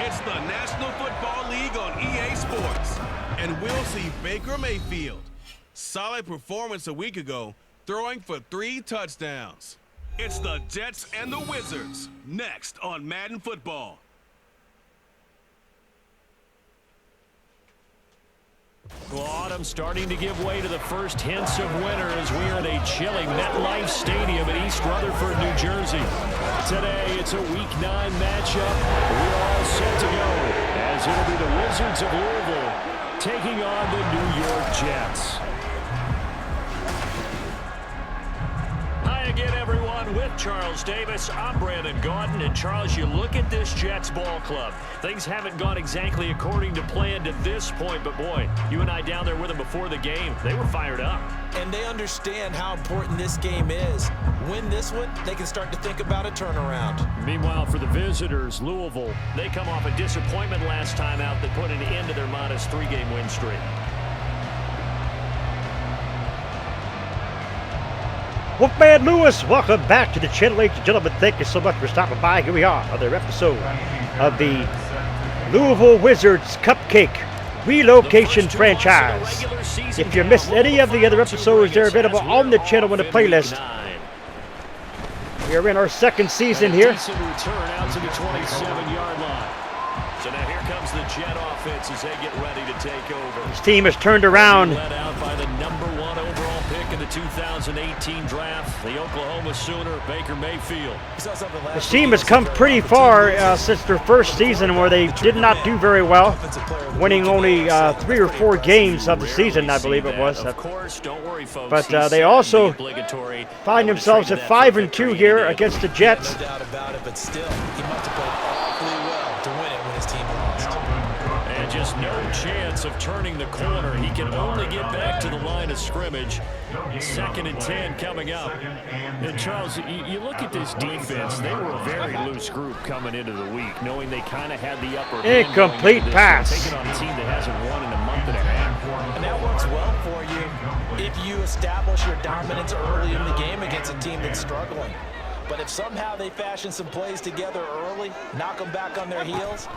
It's the National Football League on EA Sports. And we'll see Baker Mayfield. Solid performance a week ago, throwing for 3 touchdowns. It's the Jets and the Wizards, next on Madden Football. Well, autumn starting to give way to the first hints of winter as we are in a chilly MetLife Stadium in East Rutherford, New Jersey. Today, it's a Week 9 matchup. We're all set to go as it'll be the Wizards of Louisville taking on the New York Jets. Hi again, everyone. With Charles Davis, I'm Brandon Gaudin. And Charles, you look at this Jets ball club. Things haven't gone exactly according to plan to this point, but boy, you and I down there with them before the game, they were fired up. And they understand how important this game is. Win this one, they can start to think about a turnaround. Meanwhile, for the visitors, Louisville, they come off a disappointment last time out that put an end to their modest 3-game win streak. Wolfman Lewis, welcome back to the channel, ladies and gentlemen. Thank you so much for stopping by. Here we are, another episode of the Louisville Wizards Cupcake Relocation franchise. If you missed any of the other episodes, they're available on the channel in the playlist. We are in our second season here. Decent return out to the 27-yard line. So now here comes the Jet offense as they get ready to take over. This team has turned around. Led out by the #1 overall pick in the 2018 draft, the Oklahoma Sooner, Baker Mayfield. This team has come pretty far since their first season where they did not do very well, winning only 3 or 4 games of the season, I believe it was. Of course, don't worry, folks. But they also find themselves at 5-2 here against the Jets. No doubt about it, but still, he must have played awfully well to win it when his team lost. And just no chance of turning the corner. He can only get back to the line of scrimmage. 2nd and 10 coming up. And Charles, you look at this defense, they were a very loose group coming into the week, knowing they kind of had the upper hand. Incomplete pass. Taking on a team that hasn't won in a month and a half. And that works well for you if you establish your dominance early in the game against a team that's struggling. But if somehow they fashion some plays together early, knock them back on their heels,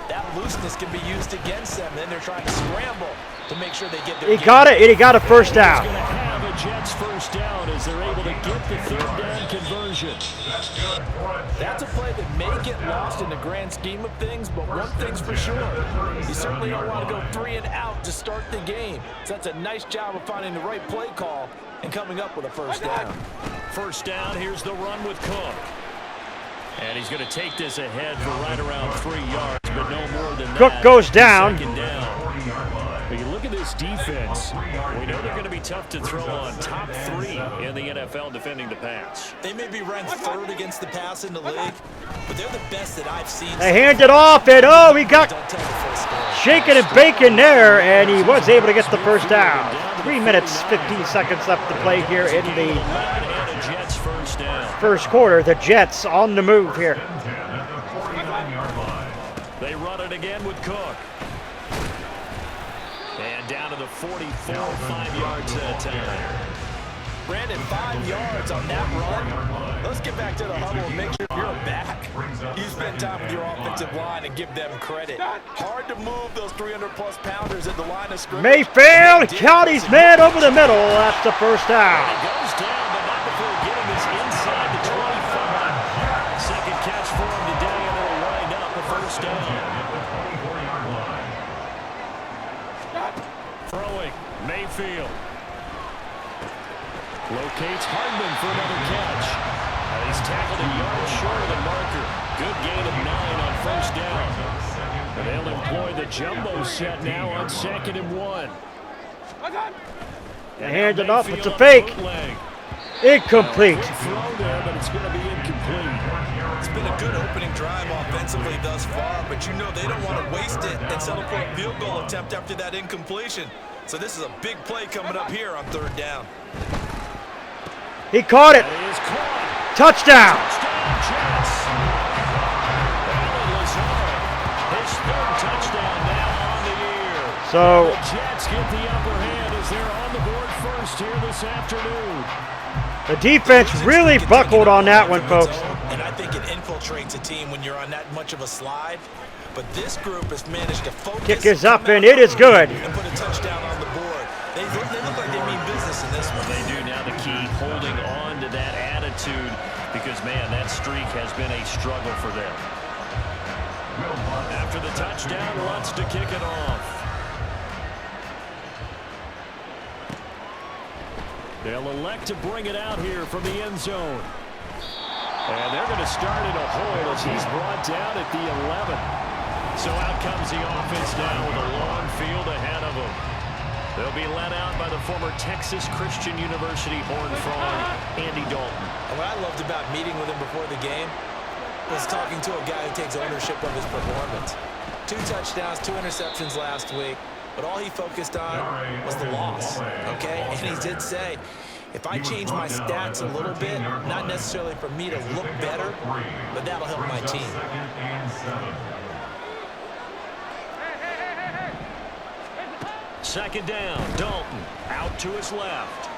that looseness can be used against them. Then they're trying to scramble to make sure they get their He got it, and he got a first down. He's going to have a Jets first down as they're able to get the 3rd down conversion. That's a play that may get lost in the grand scheme of things, but one thing's for sure. You certainly don't want to go 3 and out to start the game. So that's a nice job of finding the right play call and coming up with a first down. First down, here's the run with Cook. And he's going to take this ahead for right around 3 yards, but no more than that. Cook goes down. 2nd down. But you look at this defense, we know they're going to be tough to throw on. Top 3 in the NFL defending the pass. They may be ranked 3rd against the pass in the league, but they're the best that I've seen. They hand it off, and oh, he got shaking and baking there, and he was able to get the first down. 3 minutes, 15 seconds left to play here in the first quarter. The Jets on the move here. They run it again with Cook. And down to the 44, 5 yards at a time. Brandon, 5 yards on that run. Let's get back to the huddle and make sure you're back. You spend time with your offensive line and give them credit. Hard to move those 300-plus pounders at the line of scrimmage. Mayfield, County's man over the middle. That's the first down. It goes down, but not before getting this inside the 25. Second catch for him today, and it'll wind up a first down. Throwing, Mayfield. Locates Hardman for another catch. He's tackled a yard short of the marker. Good gain of 9 on first down. And they'll employ the jumbo set now on 2nd and 1. They hand it off. It's a fake. Incomplete. Throw there, but it's going to be incomplete. It's been a good opening drive offensively thus far, but you know they don't want to waste it and settle for a field goal attempt after that incompletion. So this is a big play coming up here on 3rd down. He caught it. Touchdown. His 3rd touchdown now on the year. So the Jets get the upper hand as they're on the board first here this afternoon. the defense really buckled on that one, folks. And I think it infiltrates a team when you're on that much of a slide. But this group has managed to focus. Kick is up, and it is good. And put a touchdown on the board. They look like they mean business in this one. They do. Now the key, holding on to that attitude, because, man, that streak has been a struggle for them. After the touchdown, wants to kick it off. They'll elect to bring it out here from the end zone. And they're going to start in a hole as he's brought down at the 11. So out comes the offense now with a long field ahead of them. They'll be led out by the former Texas Christian University Horned Frog, Andy Dalton. And what I loved about meeting with him before the game was talking to a guy who takes ownership of his performance. 2 touchdowns, 2 interceptions last week, but all he focused on was the loss, okay? And he did say, if I change my stats a little bit, not necessarily for me to look better, but that'll help my team. Second down, Dalton out to his left.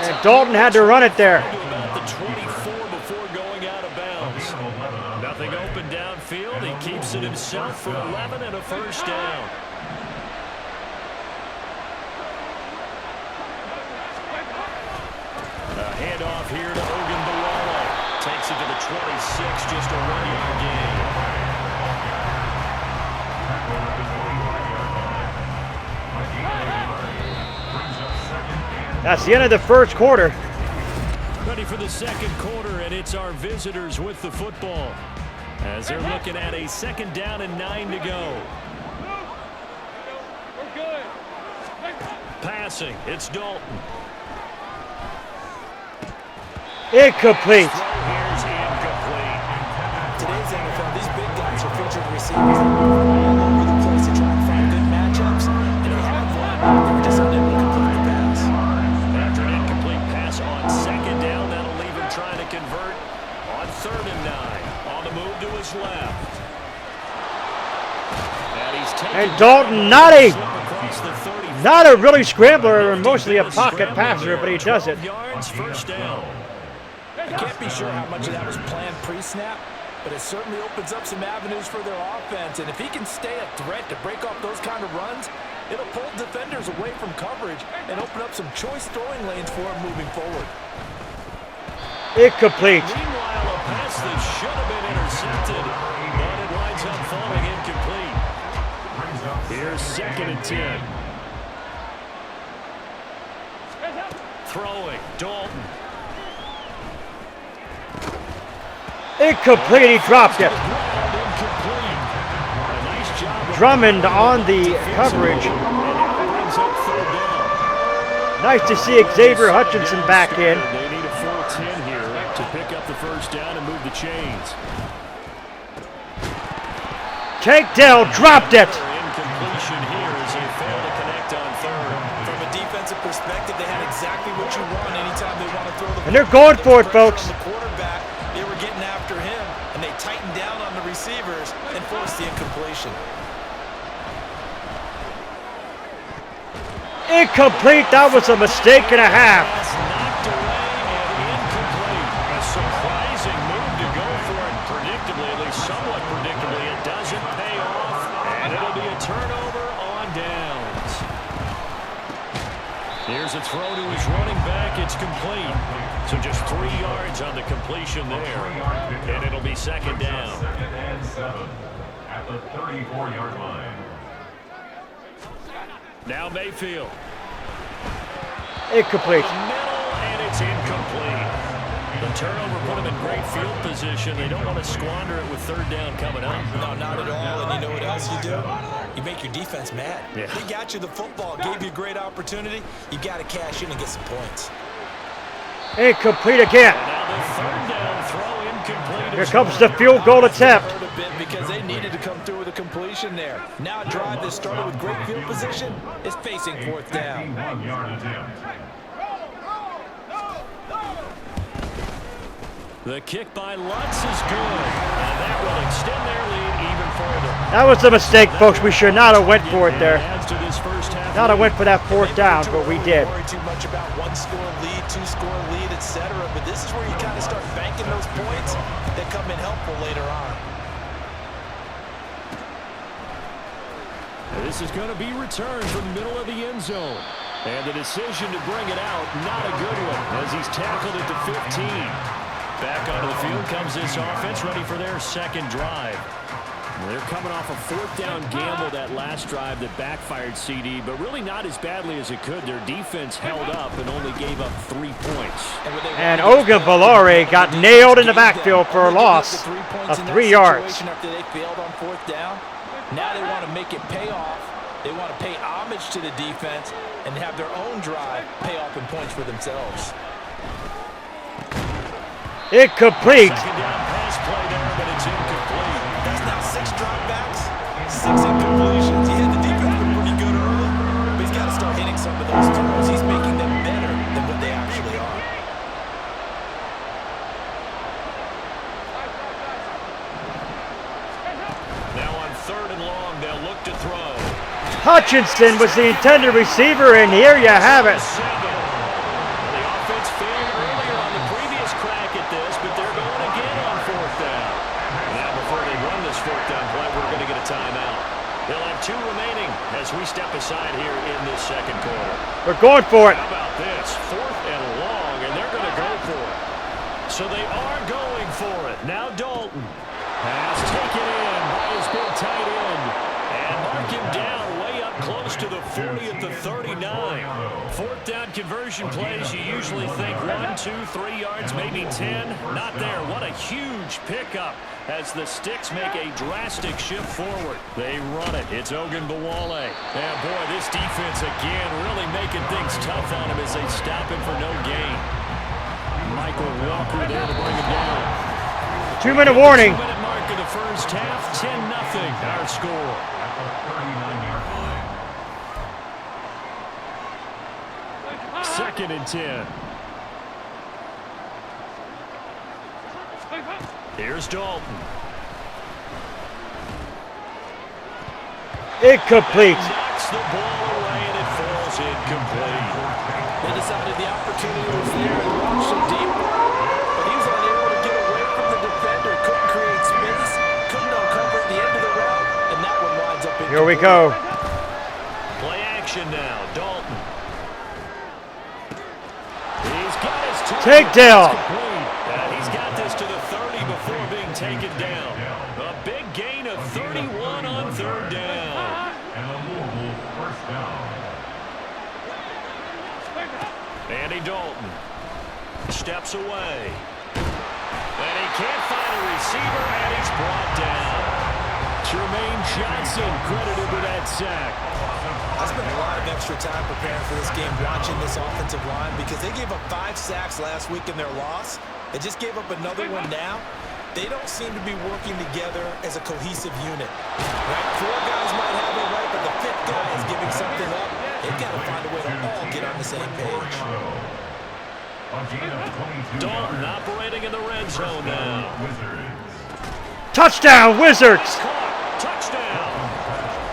And Dalton had to run it there. About the 24 before going out of bounds. Nothing open downfield. He keeps it himself for 11 and a first down. A handoff here to Ogunbowale. Takes it to the 26, just a 1-yard gain. That's the end of the first quarter. Ready for the second quarter, and it's our visitors with the football as they're looking at a second down and 9 to go. Passing, it's Dalton. Incomplete. Here's incomplete. Today's NFL, these big guys are featured receivers that move all over the place to try and find good matchups, and they have one. They were just unable to complete the pass. After an incomplete pass on second down, that'll leave him trying to convert on 3rd and 9. On the move to his left. And Dalton, not a really scrambler, or mostly a pocket passer, but he does it. First down. I can't be sure how much of that was planned pre-snap, but it certainly opens up some avenues for their offense. And if he can stay a threat to break off those kind of runs, it'll pull defenders away from coverage and open up some choice throwing lanes for him moving forward. Incomplete. Meanwhile, a pass that should have been intercepted, but it winds up falling incomplete. Here's 2nd and 10. Throwing, Dalton. Incomplete, he dropped it. Incomplete. A nice job. Drummond on the coverage. And now brings up 3rd down. Nice to see Xavier Hutchinson back in. They need a full 10 here to pick up the first down and move the chains. Takedown, dropped it. Incompletion here as they fail to connect on 3rd. From a defensive perspective, they had exactly what you want anytime they want to throw the ball. And they're going for it, folks. The quarterback, they were getting after him, and they tightened down on the receivers and forced the incompletion. Incomplete. That was a mistake and a half. Knocked away and incomplete. A surprising move to go for it. Predictably, at least somewhat predictably, it doesn't pay off, and it'll be a turnover on downs. Here's a throw to his running back. It's complete. So just 3 yards on the completion there, and it'll be 2nd down. 2nd and 7 at the 34-yard line. Now Mayfield. Incomplete. Middle, and it's incomplete. The turnover put them in great field position. They don't want to squander it with 3rd down coming up. No, not at all. And you know what else you do? You make your defense mad. Yeah. They got you the football, gave you a great opportunity. You got to cash in and get some points. Incomplete again. And now the 3rd down throw incomplete. Here comes the field goal attempt. A bit because they needed to come through with a completion there. Now a drive that started with great field position is facing 4th down. 51-yard attempt. The kick by Lutz is good, and that will extend their lead even further. That was a mistake, folks. We should not have went for it there. Adds to this first half Not a win for that fourth down, but we did. Worry too much about one-score lead, two-score lead, etc. But this is where you kind of start banking those points that come in helpful later on. This is going to be returned from the middle of the end zone. And the decision to bring it out, not a good one, as he's tackled at the 15. Back onto the field comes this offense, ready for their second drive. They're coming off a fourth down gamble that last drive that backfired, CD, but really not as badly as it could. Their defense held up and only gave up 3 points. And Ogunbowale got nailed in the backfield for a loss of 3 yards. After they failed on fourth down, now they want to make it pay off. They want to pay homage to the defense and have their own drive pay off in points for themselves. Incomplete. Second down pass play there, but it's incomplete. That's now 6 dropbacks, 6 incompletions. Yeah, the defense been pretty good early, but he's got to start hitting some of those throws. He's making them better than what they actually are. Now on 3rd and long, they'll look to throw. Hutchinson was the intended receiver, and here you have it. The offense failed earlier on the previous crack at this, but they're going again on 4th down. Now before they run this 4th down play, we're going to get a timeout. They'll have 2 remaining as we step aside here in this second quarter. We're going for it. How about this? 4th and long, and they're going to go for it. So they are going for it. Now Dalton. Pass taken in by his big tight end. And mark him down way up close to the 40 at the 39. 4th down conversion plays, you usually think 1, 2, 3 yards, maybe 10. Not there. What a huge pickup as the Sticks make a drastic shift forward. They run it. It's Ogunbowale. And boy, this defense again really making things tough on him as they stop him for no gain. Michael Walker there to bring him down. 2-minute warning. 2-minute mark of the first half, 10-0 our score. Second and 10. Here's Dalton. Incomplete. Knocks the ball away and it falls incomplete. They decided the opportunity was there and launched so deep, but he was unable to get away from the defender. Couldn't create space, couldn't uncover at the end of the route, and that one winds up incomplete. Here we go. Play action now. Dalton. He's got his Takedown. He's got this to the 30 before being taken down. A big gain of 31 on 3rd down. And a Louisville first down. Andy Dalton steps away. And he can't find a receiver, and he's brought down. Jermaine Johnson credited with that sack. I spent a lot of extra time preparing for this game, watching this offensive line, because they gave up 5 sacks last week in their loss. They just gave up another one now. They don't seem to be working together as a cohesive unit. Right? 4 guys might have it right, but the 5th guy is giving something up. They've got to find a way to all get on the same page. Dalton operating in the red zone now. Touchdown, Wizards. Touchdown.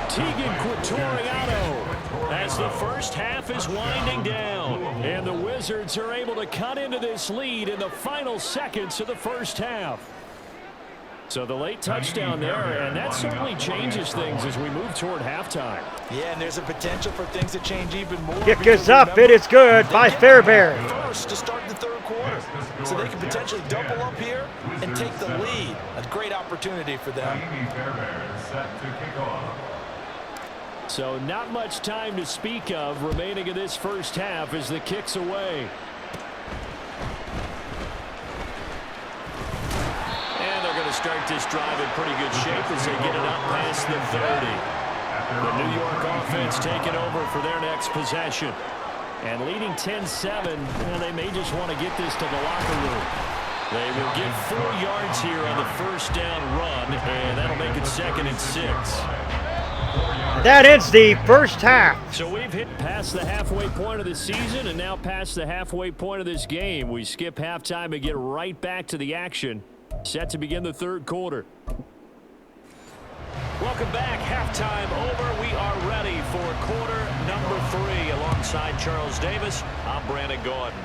Tegan Quattoriano as the first half is winding down. And the Wizards are able to cut into this lead in the final seconds of the first half. So the late touchdown there, and that certainly changes things as we move toward halftime. Yeah, and there's a potential for things to change even more. Kick is up. It is good by Fairbairn. First to start the 3rd quarter, so they can potentially double up here and take the lead. A great opportunity for them. Set to kick off. So not much time to speak of remaining in this first half as the kick's away. And they're going to start this drive in pretty good shape as they get it up past the 30. The New York offense taking over for their next possession. And leading 10-7, and they may just want to get this to the locker room. They will get 4 yards here on the first down run, and that'll make it 2nd and 6. That ends the first half. So we've hit past the halfway point of the season and now past the halfway point of this game. We skip halftime and get right back to the action. Set to begin the 3rd quarter. Welcome back. Halftime over. We are ready for quarter number 3 alongside Charles Davis. I'm Brandon Gordon.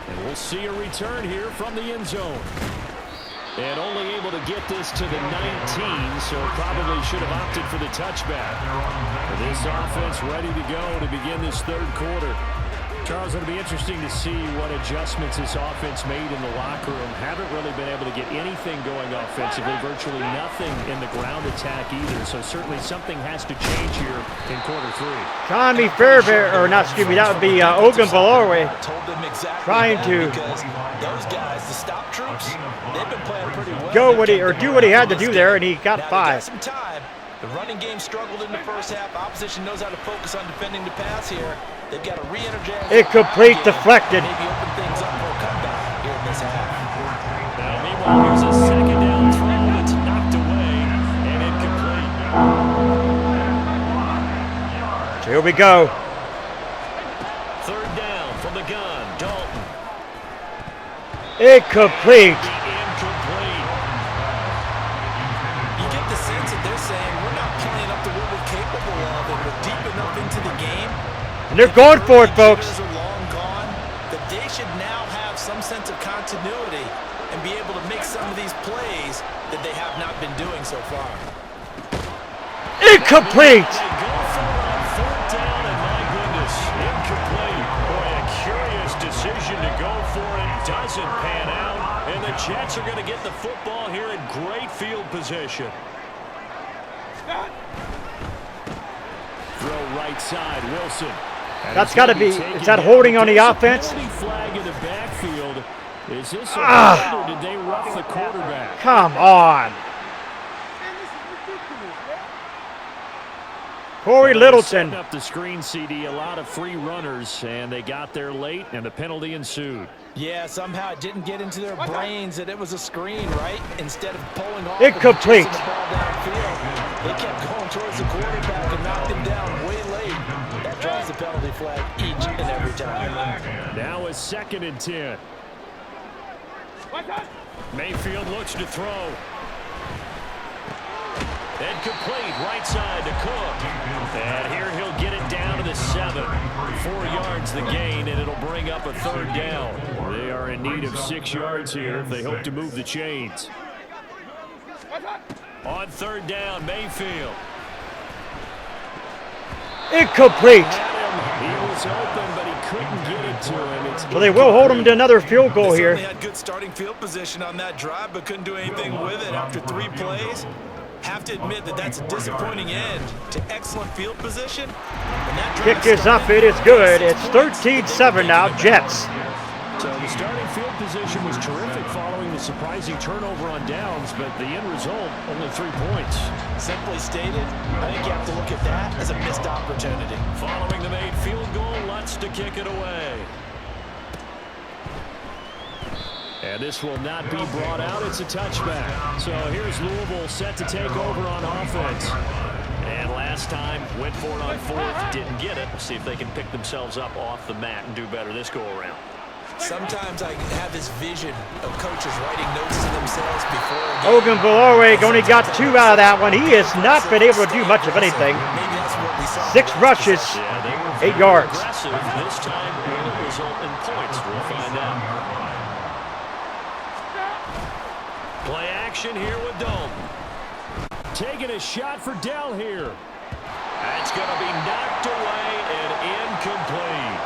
And we'll see a return here from the end zone. And only able to get this to the 19, so probably should have opted for the touchback. This offense ready to go to begin this third quarter. Charles, it'll be interesting to see what adjustments this offense made in the locker room. Haven't really been able to get anything going offensively, virtually nothing in the ground attack either. So certainly something has to change here in quarter 3. Tommy Fairbairn, or not, excuse me, that would be Ogunbowale trying to those guys, the stop troops, they've been playing pretty well. go what he, or do what he had to do there, and he got 5. Some time. The running game struggled in the first half. Opposition knows how to focus on defending the pass here. They've got to re-energize. Incomplete, deflected. Maybe open things up for a comeback here in this half. Now, meanwhile, here's a second down throw that's knocked away and incomplete. So here we go. Third down from the gun. Dalton. Incomplete. Incomplete. You get the sense that they're saying we're not playing up to what we're capable of, and we're deep enough into the game. And they're going for it, folks. Are long gone, that they should now have some sense of continuity and be able to make some of these plays that they have not been doing so far. Incomplete. They go for it on third down, and my goodness, incomplete. Boy, a curious decision to go for it. Doesn't pan out, and the Jets are going to get the football here in great field position. Throw right side, Wilson. And That's got to be, is that holding on the offense? Flag in the backfield. Is this a hold, or did they rough the quarterback? Come on. Corey Littleton. Setting up the screen, CD, a lot of free runners, and they got there late, and the penalty ensued. Yeah, somehow it didn't get into their brains that it was a screen, right? Instead of pulling off Incomplete. and chasing the ball downfield, they kept going towards the quarterback and knocked him down way late. That draws the penalty flag each and every time. Now a 2nd and 10. Mayfield looks to throw. And complete, right side to Cook. And here he'll get it down to the 7. 4 yards the gain, and it'll bring up a third down. They are in need of 6 yards here if they hope to move the chains. On third down, Mayfield. Incomplete. He was open, but he couldn't get it to him. Well, they will hold him to another field goal They here. certainly had good starting field position on that drive, but couldn't do anything with it after 3 plays. Have to admit that that's a disappointing end to excellent field position. Kick is up, it is good. It's 13-7 now, Jets. So the starting field position was terrific following the surprising turnover on downs, but the end result, only 3 points. Simply stated, I think you have to look at that as a missed opportunity. Following the made field goal, Lutz to kick it away. And this will not be brought out. It's a touchback. So here's Louisville set to take over on offense. And last time, went for it on 4th, didn't get it. See if they can pick themselves up off the mat and do better this go-around. Sometimes I have this vision of coaches writing notes to themselves before a game. Ogunbowale only got 2 out of that one. He has not been able to do much of anything. Maybe that's what we saw. 6 rushes, Yeah, they were 8 yards. aggressive. This time will result in points. We'll find out. Play action here with Dalton. Taking a shot for Dell here. That's going to be knocked away and incomplete.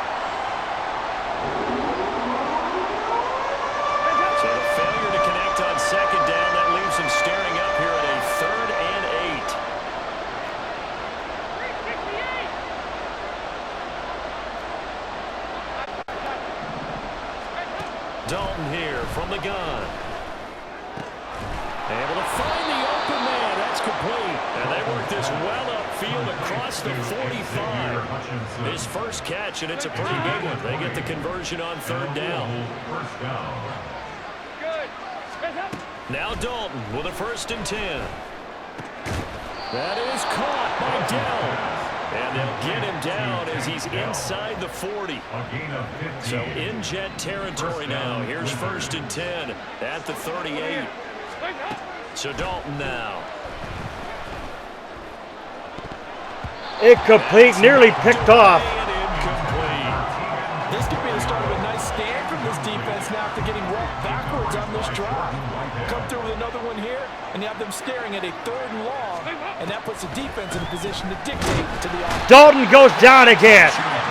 So a failure to connect on 2nd down. That leaves him staring up here at a 3rd and 8. Dalton here from the gun. Able to find the open man. That's complete. And they work this well upfield across the 45. His first catch, and it's a pretty big one. They get the conversion on 3rd down. Now Dalton with a 1st and 10. That is caught by Dell. And they'll get him down as he's inside the 40. So in Jet territory now. Here's 1st and 10 at the 38. So Dalton now. Incomplete, nearly picked off. And incomplete. This could be the start of a nice stand from this defense now after getting rolled backwards on this drive. Come through with another one here, and you have them staring at a 3rd and long, and that puts the defense in a position to dictate to the offense. Dalton goes down again.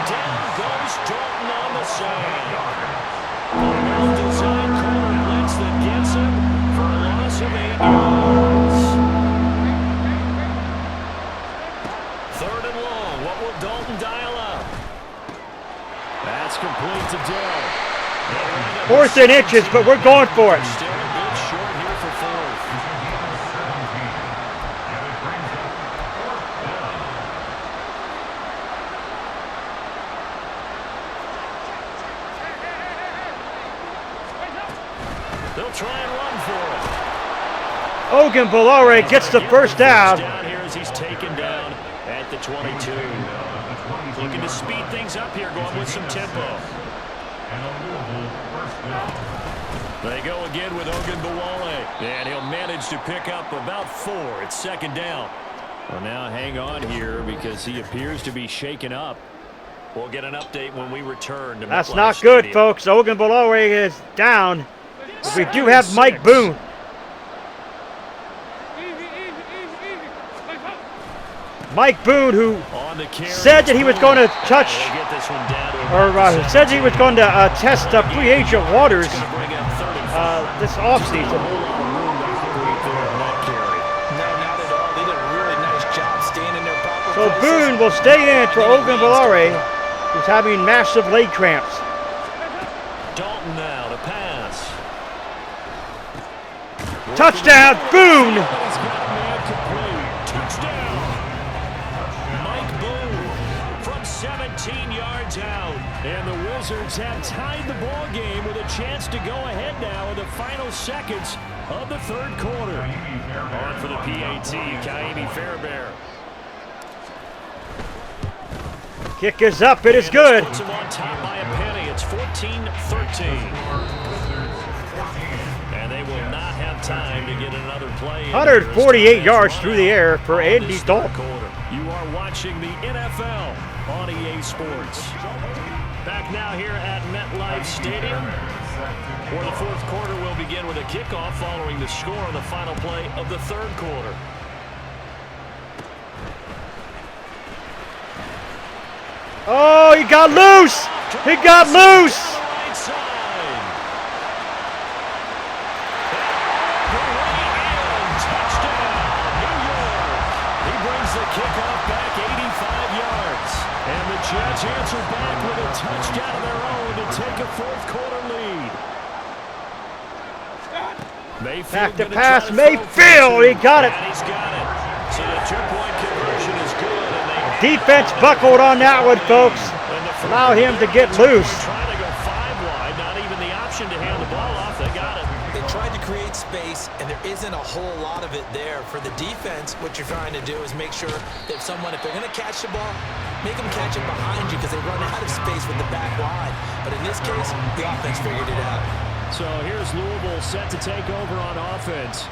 Down goes Dalton on the side. A well-designed corner blitz that gets him for a loss of 8 yards. 3rd and long. What will Dalton dial up? That's complete to Dell. 4th and inches, but we're going for it. Still a bit short here for 4th. They'll try and run for it. Ogunbowale gets the first down. Down here as he's taken down at the 22. Looking to speed things up here, going with some tempo. They go again with Ogunbowale, and he'll manage to pick up about 4. It's 2nd down. Well, now hang on here because he appears to be shaken up. We'll get an update when we return to That's MetLife not good, Stadium. folks. Ogunbowale is down. We do have Mike Boone. Mike Boone, who On the carry, said that he was going to touch, They get this one down to or said he was going to test free agent waters Gonna bring up 35. this offseason. A whole lot of room to operate there on that carry. No, not at all. They did a really nice job staying in their proper So places. Boone will stay in for Ogunbowale, who's having massive leg cramps. Dalton now to pass. Touchdown, Boone! He's got a man complete. Touchdown. Mike Boone from 17 yards out. And the Wizards have tied the ball game with a chance to go ahead now in the final seconds of the 3rd quarter. On for the PAT, Kaimi Fairbairn. Kick is up, it is good. Puts him on top by a penny. It's 14-13. And they will not have time to get another play. 148 yards through the air for Andy This third Dalton. quarter. You are watching the NFL on EA Sports. Back now here at MetLife Stadium, where the 4th quarter will begin with a kickoff following the score on the final play of the 3rd quarter. Oh, he got loose! He got loose! Right side. Way in. Touchdown, New York. He brings the kickoff back 85 yards. And the Jets answer back with a touchdown of their own to take a 4th quarter lead. Mayfield Back to gonna pass, try to throw Mayfield, for he got it. And he's got it. So the 2-point conversion is good. And they Defense buckled on that one, folks. Allow him to get loose. Trying to go 5 wide, not even the option to hand the ball off. They got it. They tried to create space, and there isn't a whole lot of it there. For the defense, what you're trying to do is make sure that if they're going to catch the ball, make them catch it behind you because they run out of space with the back line. But in this case, the offense figured it out. So here's Louisville set to take over on offense.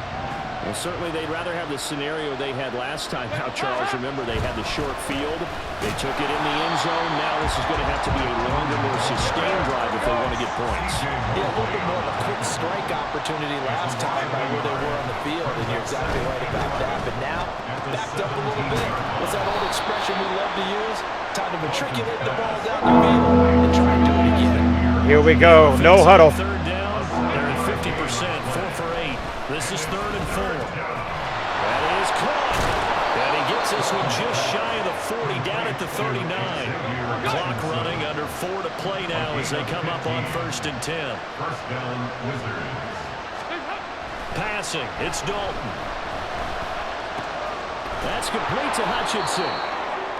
Well, certainly they'd rather have the scenario they had last time out, Charles. Remember, they had the short field. They took it in the end zone. Now this is going to have to be a longer, more sustained drive if they want to get points. Yeah, a little bit more of a quick strike opportunity last time by where they were on the field, and you're exactly right about that. But now, backed up a little bit. What's that old expression we love to use? Time to matriculate the ball down the field and try and do it again. Here we go, no huddle. 3rd down, they're at 50%, 4 for 8. This is 3rd and 4. That is caught. And he gets this one just shy of the 40, down at the 39. Clock running, under 4 to play now as they come up on 1st and 10. First down, Wizards. Passing, it's Dalton. That's complete to Hutchinson.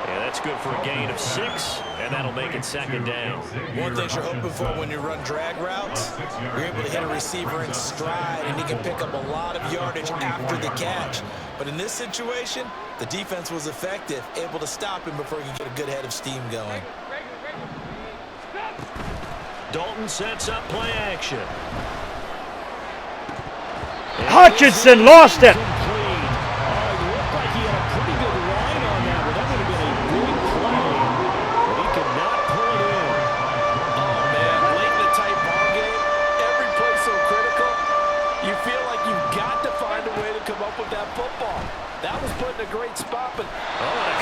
Yeah, that's good for a gain of 6, and that'll make it 2nd down. One thing you're hoping for when you run drag routes, you're able to hit a receiver in stride, and he can pick up a lot of yardage after the catch. But in this situation, the defense was effective, able to stop him before he could get a good head of steam going. Dalton sets up play action. Hutchinson lost it. Complete. Oh, it looked like he had a pretty good line on that, but that would have been a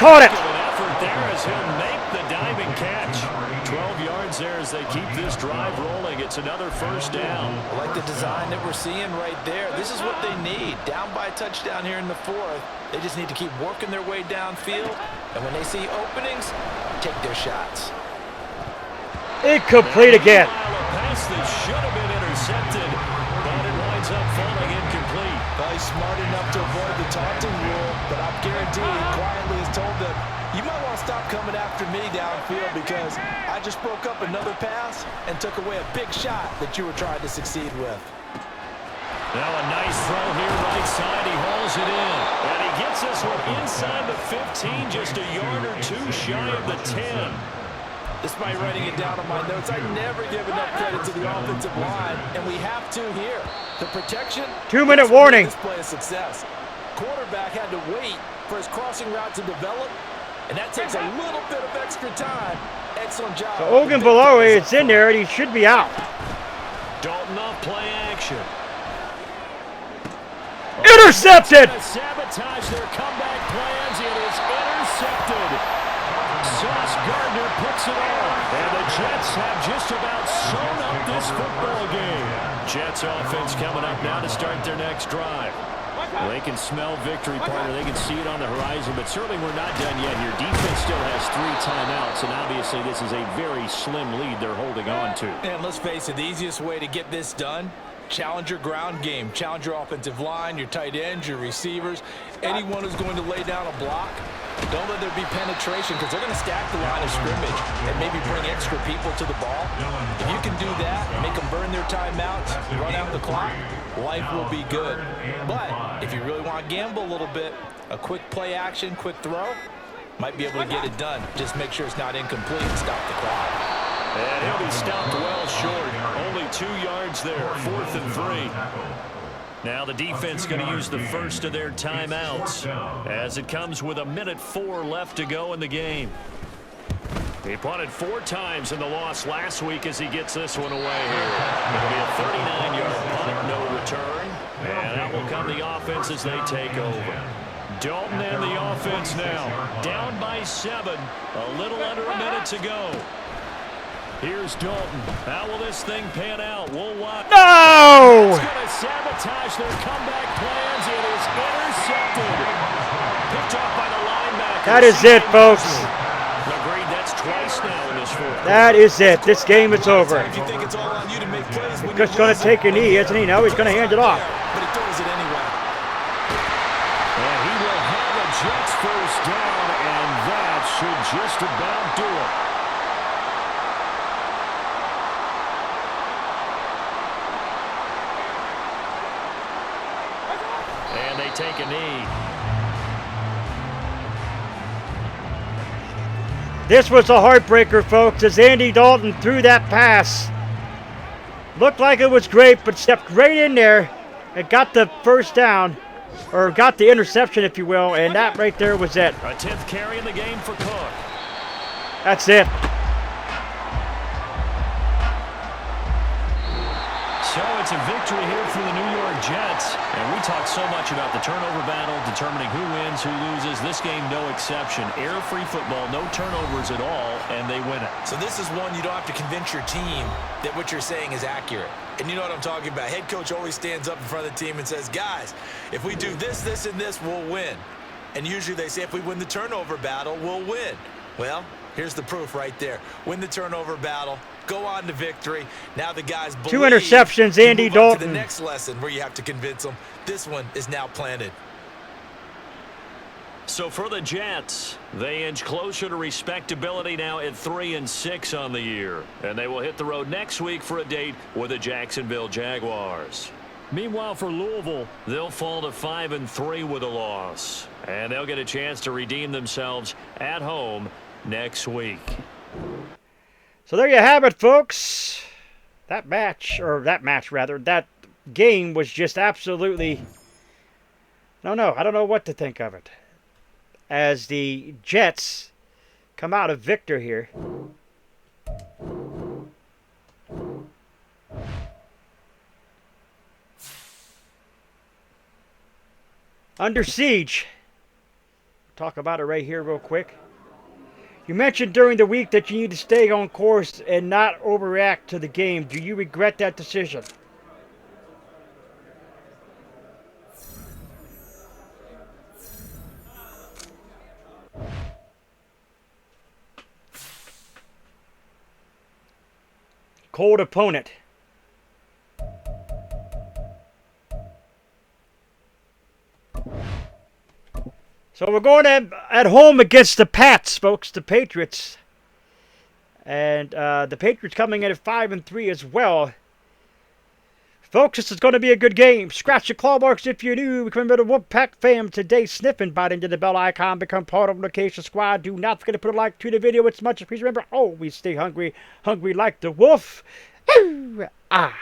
caught it. An effort there as he'll make the diving catch. 12 yards there as they keep this drive rolling. It's another first down. I like the design that we're seeing right there. This is what they need. Down by a touchdown here in the fourth. They just need to keep working their way downfield. And when they see openings, take their shots. Incomplete again. A pass that should have been intercepted, but it winds up falling incomplete. Well, he's smart enough to avoid the taunting rule, but I'm guaranteed he quietly has told them, you might want to stop coming after me downfield because I just broke up another pass and took away a big shot that you were trying to succeed with. Now a nice throw here right side. He hauls it in. And he gets this one inside the 15, just a yard or two shy of the 10. Despite writing it down on my notes, I never give enough credit to the offensive line, and we have to here. The protection. 2-minute warning. Display a success. Quarterback had to wait for his crossing route to develop, and that takes a little bit of extra time. Excellent job. So Ogunbowale is in there, and he should be out. Dalton off play action. Intercepted. Sabotage their comeback plans. It is intercepted. Sauce Gardner puts it on. And the Jets have just about sewn up this football game. Jets offense coming up now to start their next drive. Well, they can smell victory, partner. They can see it on the horizon, but certainly we're not done yet here. Defense still has 3 timeouts, and obviously this is a very slim lead they're holding on to. And let's face it, the easiest way to get this done, challenge your ground game. Challenge your offensive line, your tight ends, your receivers, anyone who's going to lay down a block. Don't let there be penetration because they're going to stack the line of scrimmage and maybe bring extra people to the ball. If you can do that, make them burn their timeouts, run out the clock, life will be good. But if you really want to gamble a little bit, a quick play action, quick throw, might be able to get it done. Just make sure it's not incomplete and stop the clock. And he'll be stopped well short. Only 2 yards there, 4th and 3. Now the defense going to use the first of their timeouts as it comes with 1:04 left to go in the game. He punted 4 times in the loss last week as he gets this one away here. It'll be a 39-yard punt, no return. And that will come the offense as they take over. Dalton and the offense now. Down by 7. A little under a minute to go. Here's Dalton. How will this thing pan out? We'll watch. No! It's going to sabotage their comeback plans. It is intercepted. Picked off by the linebacker. That is it, folks. Agreed, that's twice now in this fourth. That is it. This game is over. If you think it's all on you to make plays, He's going to take a knee, isn't he? No, he's going to hand it off. But he throws it anyway. And he will have a Jets first down, and that should just about do it. And they take a knee. This was a heartbreaker, folks, as Andy Dalton threw that pass. Looked like it was great, but stepped right in there and got the first down, or got the interception, if you will, and that right there was it. A 10th carry in the game for Cook. That's it. So it's a victory here for the New York Jets. And we talked so much about the turnover battle, determining who wins, who loses. This game, no exception. Error-free football, no turnovers at all, and they win it. So this is one you don't have to convince your team that what you're saying is accurate. And you know what I'm talking about. Head coach always stands up in front of the team and says, guys, if we do this, this, and this, we'll win. And usually they say if we win the turnover battle, we'll win. Well, here's the proof right there. Win the turnover battle. Go on to victory. Now the guys believe. 2 interceptions, Andy move on to Dalton. the next lesson where you have to convince them. This one is now planted. So for the Jets, they inch closer to respectability now at 3-6 on the year. And they will hit the road next week for a date with the Jacksonville Jaguars. Meanwhile, for Louisville, they'll fall to 5-3 with a loss. And they'll get a chance to redeem themselves at home next week. So there you have it, folks. That game was just absolutely, I don't know what to think of it. As the Jets come out a victor here. Under siege. talk about it right here real quick. You mentioned during the week that you need to stay on course and not overreact to the game. Do you regret that decision? Cold opponent. So we're going at home against the Pats, folks, the Patriots. And the Patriots coming in at 5-3 as well. Folks, this is going to be a good game. Scratch your claw marks if you're new. Remember the Wolfpack fam today. Sniffing, bite into the bell icon. Become part of the Location Squad. Do not forget to put a like to the video. It's much appreciated. Remember, always stay hungry. Hungry like the wolf. Ooh, ah.